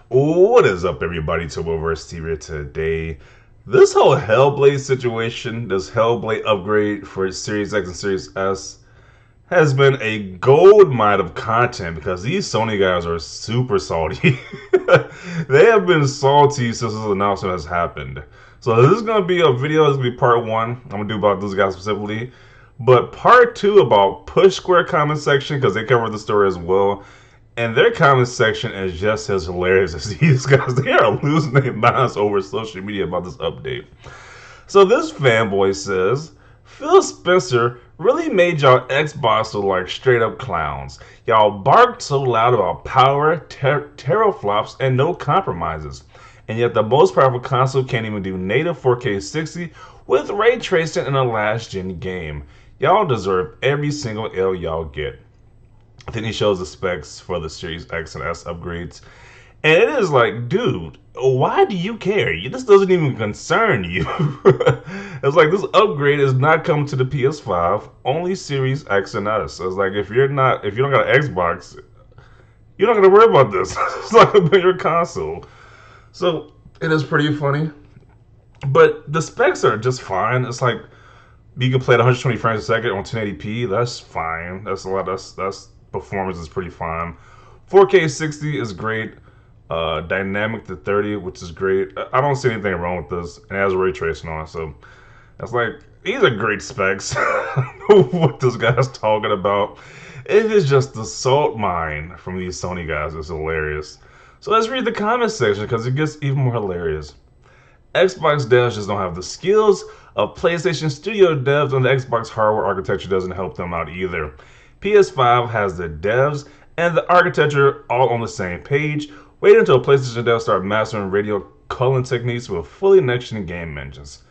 What is up, everybody? Turboverse TV today. This whole Hellblade situation, this Hellblade upgrade for Series X and Series S, has been a gold mine of content because these Sony guys are super salty. They have been salty since this announcement has happened. So this is going to be a video. This is going to be part one. I'm going to do about those guys specifically. But part two about Push Square comment section because they covered the story as well. And their comment section is just as hilarious as these guys. They are losing their minds over social media about this update. So this fanboy says, Phil Spencer really made y'all Xbox look like straight up clowns. Y'all barked so loud about power, teraflops, and no compromises. And yet the most powerful console can't even do native 4K 60 with ray tracing in a last gen game. Y'all deserve every single L y'all get. Then he shows the specs for the Series X and S upgrades. And it is like, dude, why do you care? This doesn't even concern you. It's like this upgrade is not coming to the PS5, only Series X and S. It's like if you don't got an Xbox, you're not gonna worry about this. It's not gonna be your console. So it is pretty funny. But the specs are just fine. It's like you can play at 120 frames a second on 1080p. That's fine. That's a lot. That's performance is pretty fine. 4K 60 is great. Dynamic to 30, which is great. I don't see anything wrong with this. And it has ray tracing on it, so that's like these are great specs. I don't know what this guy's talking about. It is just the salt mine from these Sony guys. It's hilarious. So let's read the comment section because it gets even more hilarious. Xbox devs just don't have the skills of PlayStation Studio devs, and the Xbox hardware architecture doesn't help them out either. PS5 has the devs and the architecture all on the same page. Wait until PlayStation devs start mastering radio culling techniques with fully next-gen game engines.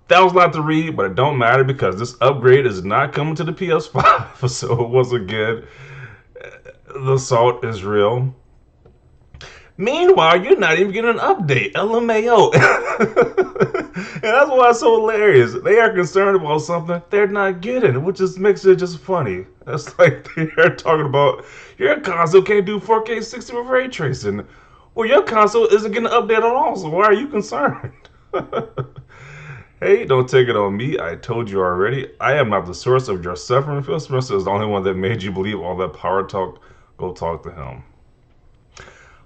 That was a lot to read, but it don't matter because this upgrade is not coming to the PS5. So once again, the salt is real. Meanwhile, you're not even getting an update. LMAO. And that's why it's so hilarious. They are concerned about something they're not getting, which just makes it just funny. It's like they're talking about your console can't do 4K 60 with ray tracing. Well, your console isn't getting an update at all, so why are you concerned? Hey, don't take it on me. I told you already. I am not the source of your suffering. Phil Spencer is the only one that made you believe all that power talk. Go talk to him.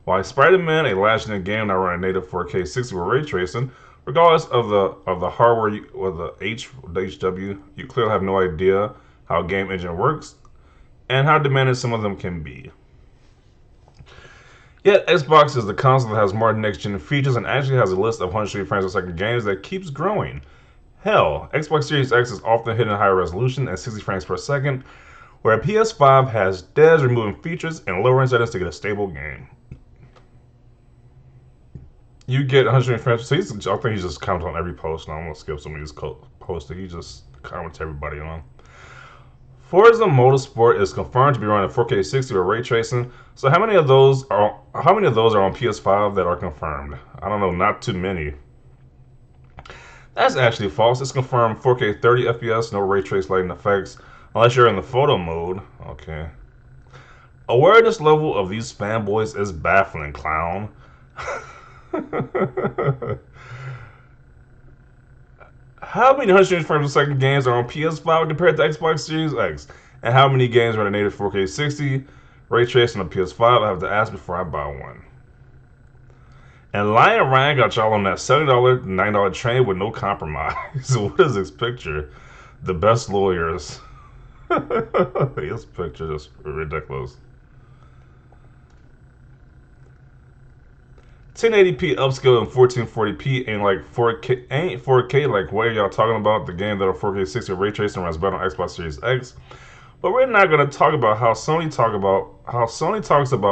Why Spider-Man, a last-gen game that run native 4K 60 with ray tracing, regardless of the hardware or the HW, you clearly have no idea how a game engine works and how demanding some of them can be. Yet Xbox is the console that has more next-gen features and actually has a list of 120 frames per second games that keeps growing. Hell, Xbox Series X is often hitting higher resolution at 60 frames per second, where PS5 has devs removing features and lowering settings to get a stable game. You get 100 frames. So I think he's just commenting on every post. Now I'm gonna skip some of these posts that he just comments everybody on. Forza Motorsport is confirmed to be running 4K 60 with ray tracing. So how many of those are on PS5 that are confirmed? I don't know. Not too many. That's actually false. It's confirmed 4K 30 FPS, no ray trace lighting effects, unless you're in the photo mode. Okay. Awareness level of these fanboys is baffling, clown. How many 100 frames per second games are on PS5 compared to Xbox Series X? And how many games are in native 4K 60 ray tracing on PS5? I have to ask before I buy one. And Lion Ryan got y'all on that $70, $9 train with no compromise. So what is this picture? The best lawyers. This picture is ridiculous. 1080p upscale and 1440p ain't like 4K like what are y'all talking about? The game that are 4K 60 ray tracing runs better on Xbox Series X. But we're not gonna talk about how Sony talks about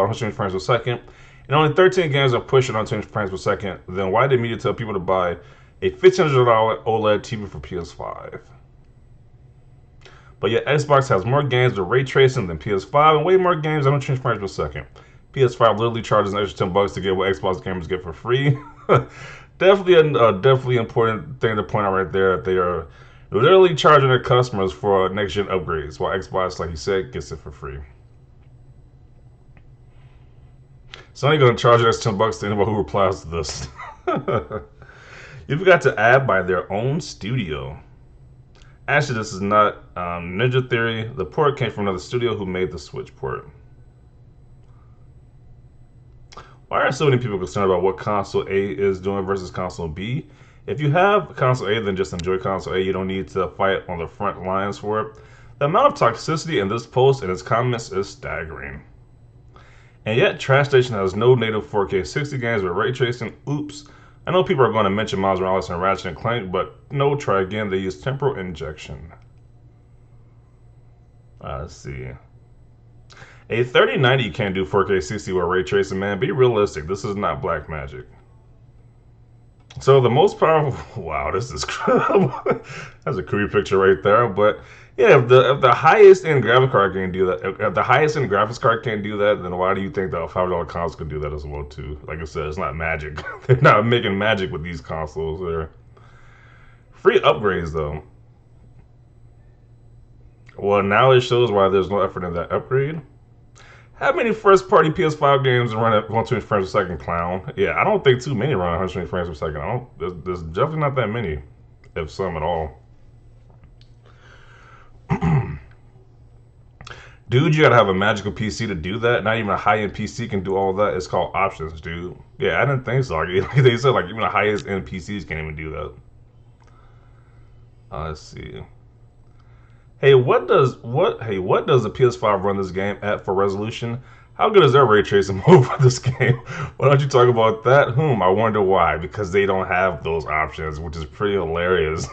120 frames per second, and only 13 games are pushing on 120 frames per second. Then why did media tell people to buy a $1,500 OLED TV for PS5? But yet Xbox has more games with ray tracing than PS5 and way more games at 120 frames per second. PS5 literally charges an extra $10 to get what Xbox gamers get for free. Definitely important thing to point out right there. They are literally charging their customers for next-gen upgrades, while Xbox, like you said, gets it for free. Sony gonna charge you extra $10 to anybody who replies to this. You forgot to add by their own studio. Actually, this is not Ninja Theory. The port came from another studio who made the Switch port. Why are so many people concerned about what console A is doing versus console B? If you have console A, then just enjoy console A. You don't need to fight on the front lines for it. The amount of toxicity in this post and its comments is staggering. And yet, Trash Station has no native 4K 60 games with ray tracing. Oops. I know people are going to mention Miles Morales and Ratchet and Clank, but no, try again. They use temporal injection. Let's see. A 3090 can't do 4K 60 with ray tracing, man. Be realistic. This is not black magic. So the most powerful... Wow, this is... That's a creepy picture right there. But yeah, if the highest end graphics card can do that, if the highest end graphics card can't do that, then why do you think the $5 console can do that as well too? Like I said, it's not magic. They're not making magic with these consoles. They're free upgrades though. Well, now it shows why there's no effort in that upgrade. How many first-party PS5 games run at 120 frames per second, clown? Yeah, I don't think too many run at 120 frames per second. There's definitely not that many, if some at all. Dude, you gotta have a magical PC to do that. Not even a high-end PC can do all that. It's called options, dude. Yeah, I didn't think so. Like they said, like even the highest end PCs can't even do that. Let's see. Hey, what does the PS5 run this game at for resolution? How good is their ray tracing mode for this game? Why don't you talk about that? I wonder why. Because they don't have those options, which is pretty hilarious.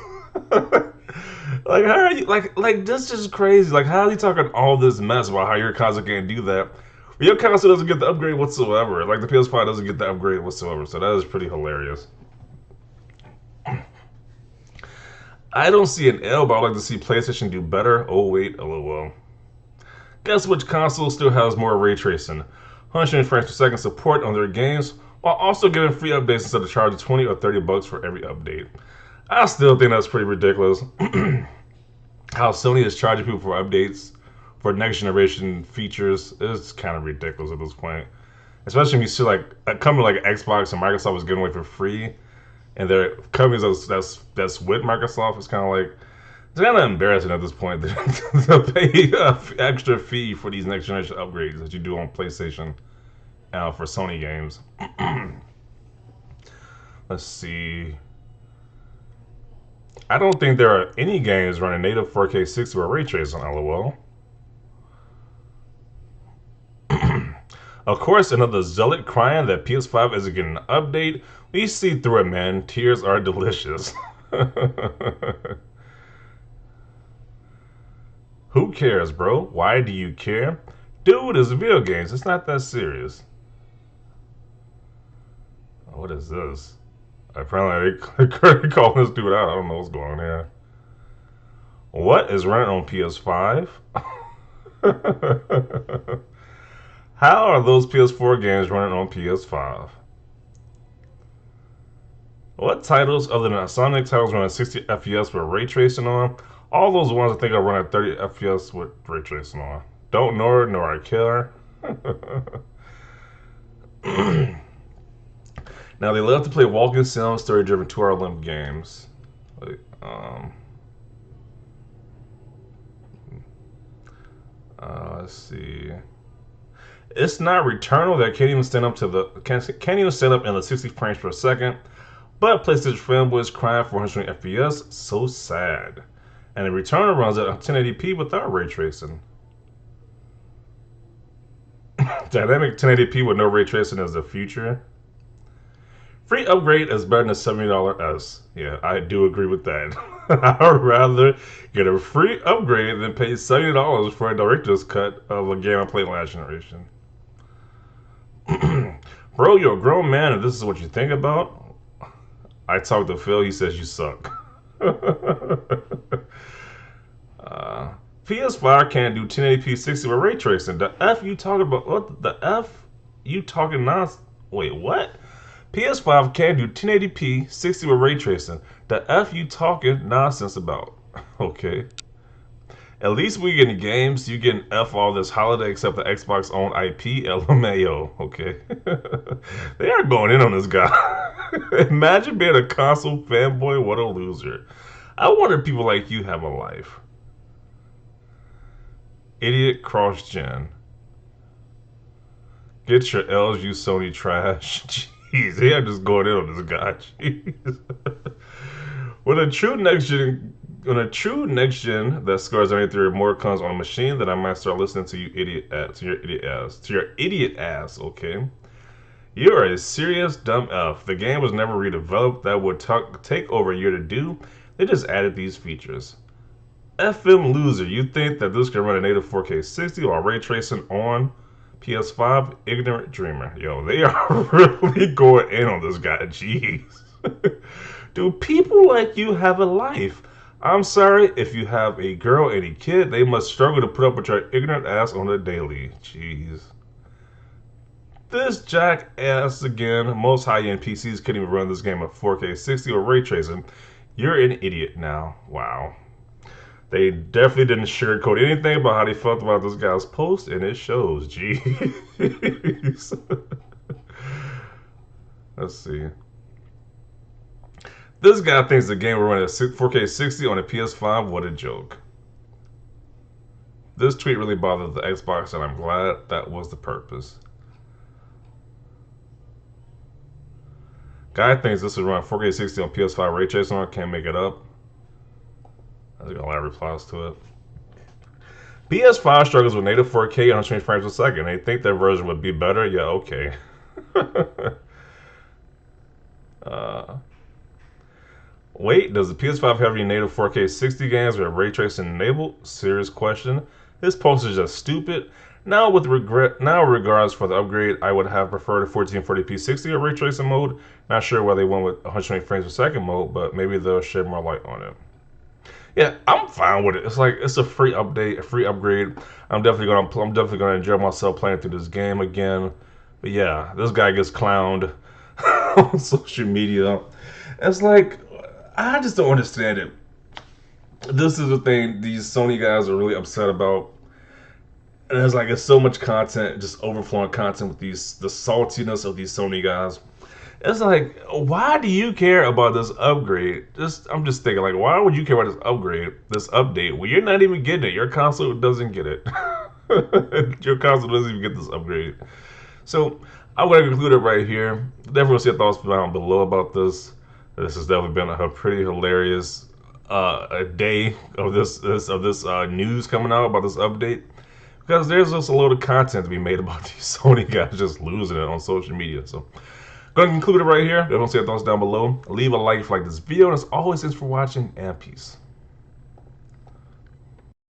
Like, how are you like this is crazy. Like, how are you talking all this mess about how your console can't do that? But your console doesn't get the upgrade whatsoever. Like the PS5 doesn't get the upgrade whatsoever. So that is pretty hilarious. I don't see an L, but I'd like to see PlayStation do better. Oh wait, lol. Guess which console still has more ray tracing? 100 frames per second support on their games, while also giving free updates instead of charging 20 or 30 bucks for every update. I still think that's pretty ridiculous. How Sony is charging people for updates for next generation features is kind of ridiculous at this point. Especially when you see like a company like Xbox and Microsoft was giving away for free. And they're companies that's with Microsoft. It's kind of embarrassing at this point to pay an extra fee for these next generation upgrades that you do on PlayStation for Sony games. Let's see. I don't think there are any games running native 4K 60 or ray tracing on LOL. Of course, another zealot crying that PS5 isn't getting an update. We see through it, man. Tears are delicious. Who cares, bro? Why do you care? Dude, it's video games. It's not that serious. What is this? Apparently, they calling this dude out. I don't know what's going on here. What is running on PS5? How are those PS4 games running on PS5? What titles other than Sonic titles run at 60 FPS with ray tracing on? All those ones I think are running at 30 FPS with ray tracing on. Don't know her, nor I care. Now they love to play walking sim story-driven 2-hour length games. Let's see. It's not Returnal that can't even stand up in the 60 frames per second. But PlayStation Fanboy is crying for 120 FPS. So sad. And the Returnal runs at 1080p without ray tracing. Dynamic 1080p with no ray tracing is the future. Free upgrade is better than a $70 S. Yeah, I do agree with that. I would rather get a free upgrade than pay $70 for a director's cut of a game I played last generation. Bro, you're a grown man and this is what you think about? I talked to Phil, he says you suck. PS5 can't do 1080p 60 with ray tracing. The F you talking about? What the F you talking nonsense? Wait, what? PS5 can't do 1080p 60 with ray tracing. The F you talking nonsense about? Okay. At least we getting games. You getting F all this holiday except the Xbox own IP. LMAO. Okay. They are going in on this guy. Imagine being a console fanboy. What a loser. I wonder if people like you have a life. Idiot cross gen. Get your LG Sony trash. Jeez, they are just going in on this guy. Jeez. When a true next gen that scores anything or more comes on a machine, then I might start listening to you idiot ass, to your idiot ass. Okay, you are a serious dumb f. The game was never redeveloped. That would take over a year to do. They just added these features. FM loser. You think that this can run a native 4K 60 while ray tracing on PS5? Ignorant dreamer. Yo, they are really going in on this guy. Jeez. Do people like you have a life? I'm sorry, if you have a girl and a kid, they must struggle to put up with your ignorant ass on a daily. Jeez. This jackass again. Most high-end PCs couldn't even run this game at 4K 60 or ray tracing. You're an idiot now. Wow. They definitely didn't sugarcoat anything about how they felt about this guy's post, and it shows. Jeez. Let's see. This guy thinks the game will run at 4K 60 on a PS5. What a joke. This tweet really bothered the Xbox, and I'm glad that was the purpose. Guy thinks this will run 4K 60 on PS5 ray tracing. I can't make it up. I got a lot of replies to it. PS5 struggles with native 4K 120 frames per second. They think their version would be better. Yeah, okay. Wait, does the PS5 have any native 4K 60 games with ray tracing enabled? Serious question. This post is just stupid. Now, regards for the upgrade, I would have preferred a 1440p 60 or ray tracing mode. Not sure why they went with 120 frames per second mode, but maybe they'll shed more light on it. Yeah, I'm fine with it. It's like it's a free update, a free upgrade. I'm definitely gonna enjoy myself playing through this game again. But yeah, this guy gets clowned on social media. It's like I just don't understand it. This is the thing these Sony guys are really upset about. And it's so much content, just overflowing content with the saltiness of these Sony guys. It's like, why do you care about this upgrade? I'm just thinking, like, why would you care about this upgrade, this update? Well, you're not even getting it. Your console doesn't get it. Your console doesn't even get this upgrade. So I'm going to conclude it right here. Definitely see your thoughts down below about this. This has definitely been a pretty hilarious a day of this news coming out about this update. Because there's just a load of content to be made about these Sony guys just losing it on social media. So going to conclude it right here. Don't say your thoughts down below. Leave a like if you like this video. And as always, thanks for watching and peace.